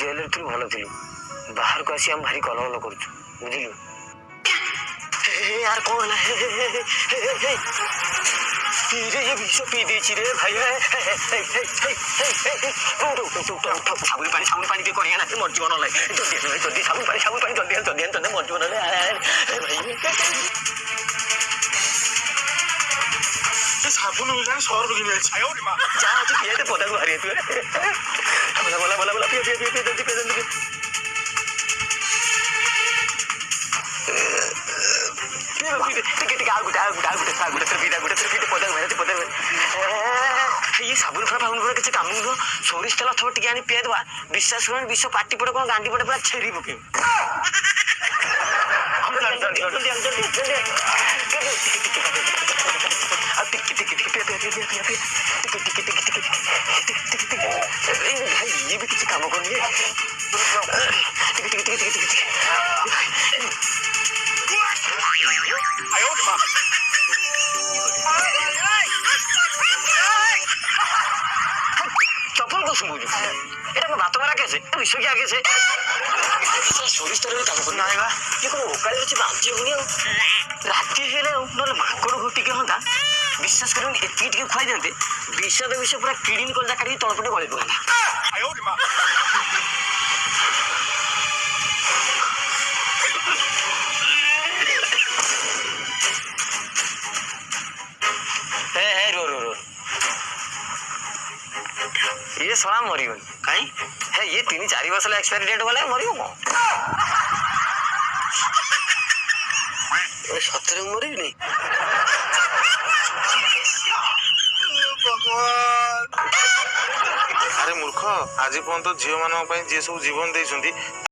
jail थी भल थी बाहर को आसी हम भारी कलबल कर बुझिलु यार कौन है ये विष पी देची रे भाई साबुन पानी दे करिया ना मर जीवन लाई जल्दी साबुन पानी जल्दी मर जीवन साबुन मिला 100 रुपए की मिल छायो रे मां जा आज पिए ते पौधा को हरी तू बोला पिए जल्दी ये साबुन फड़ा फाउन किसी काम नुह सोरिष तेल थोड़ा टे पीए दवा विश्वास कर विष पाटी पड़े कौन गांडी पड़े पूरा छेरी पके ये भी किसी काम कर चपल को सुबुझु এটা ভাত মারা গেছে বিষ কি আগেছে সরিষ তেল কাম করে না এবা কি কোন ওকালে হচ্ছে বাঁচি হনি রাতি হেলে নলে মাকড় ঘটিকে হন্তা বিশ্বাস করুন এটি টিকে খাই দেতে বিষ পুরা ক্লিন করে কাটি তলপটে গলে দেওয়া আয়ো রে মা रो ये साला मरी गई कहीं है ये 3-4 वर्ष एक्सपायरी डेट वाला मरी हो सतरे मरी नहीं अरे मूर्ख आज पर्यंत झील मान जी सब जीवन देती